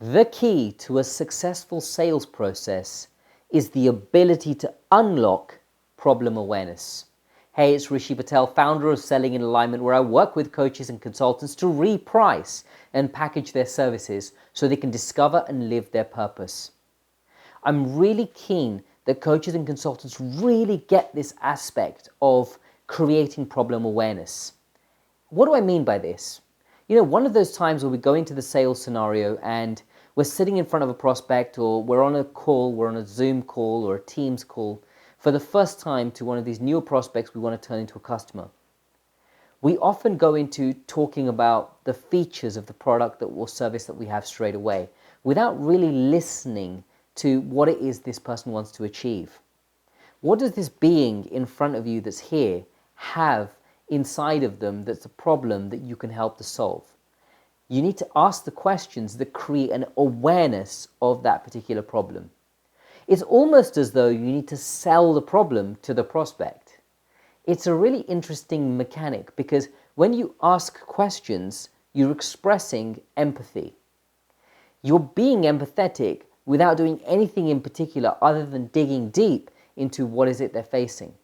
The key to a successful sales process is the ability to unlock problem awareness. Hey, it's Rishi Patel, founder of Selling in Alignment, where I work with coaches and consultants to reprice and package their services so they can discover and live their purpose. I'm really keen that coaches and consultants really get this aspect of creating problem awareness. What do I mean by this? One of those times where we go into the sales scenario and we're sitting in front of a prospect, or we're on a call, we're on a Zoom call or a Teams call for the first time to one of these newer prospects we want to turn into a customer. We often go into talking about the features of the product or service that we have straight away without really listening to what it is this person wants to achieve. What does this being in front of you that's here have inside of them that's a problem that you can help to solve? You need to ask the questions that create an awareness of that particular problem. It's almost as though you need to sell the problem to the prospect. It's a really interesting mechanic because when you ask questions, you're expressing empathy. You're being empathetic without doing anything in particular other than digging deep into what is it they're facing.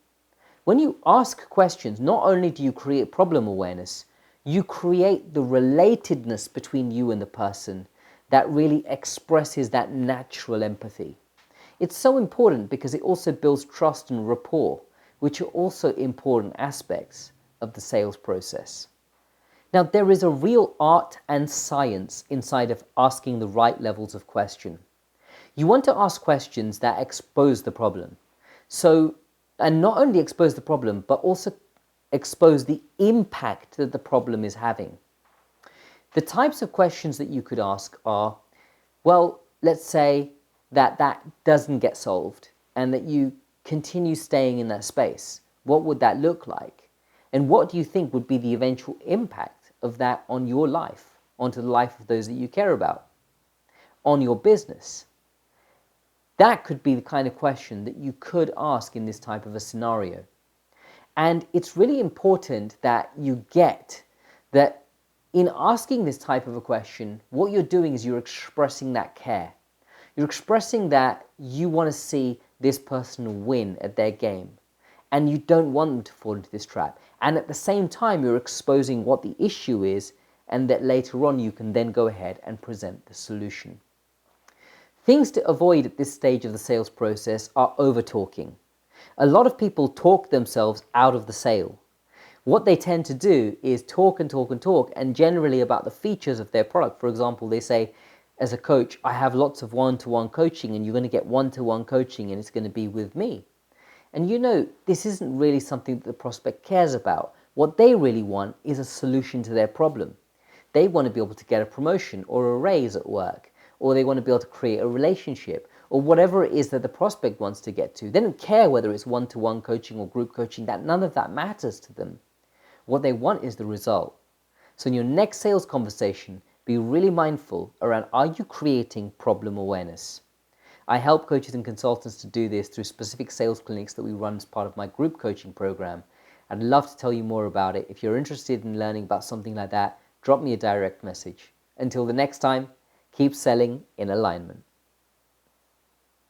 When you ask questions, not only do you create problem awareness, you create the relatedness between you and the person that really expresses that natural empathy. It's so important because it also builds trust and rapport, which are also important aspects of the sales process. Now, there is a real art and science inside of asking the right levels of question. You want to ask questions that expose the problem. And not only expose the problem, but also expose the impact that the problem is having. The types of questions that you could ask are, well, let's say that doesn't get solved and that you continue staying in that space. What would that look like? And what do you think would be the eventual impact of that on your life, onto the life of those that you care about, on your business? That could be the kind of question that you could ask in this type of a scenario. And it's really important that you get that in asking this type of a question, what you're doing is you're expressing that care. You're expressing that you want to see this person win at their game. And you don't want them to fall into this trap. And at the same time, you're exposing what the issue is, and that later on you can then go ahead and present the solution. Things to avoid at this stage of the sales process are over-talking. A lot of people talk themselves out of the sale. What they tend to do is talk and talk and talk, and generally about the features of their product. For example, they say, as a coach, I have lots of one-to-one coaching, and you're going to get one-to-one coaching, and it's going to be with me. And this isn't really something that the prospect cares about. What they really want is a solution to their problem. They want to be able to get a promotion or a raise at work, or they want to be able to create a relationship, or whatever it is that the prospect wants to get to. They don't care whether it's one-to-one coaching or group coaching, none of that matters to them. What they want is the result. So in your next sales conversation, be really mindful around, are you creating problem awareness? I help coaches and consultants to do this through specific sales clinics that we run as part of my group coaching program. I'd love to tell you more about it. If you're interested in learning about something like that, drop me a direct message. Until the next time, keep selling in alignment.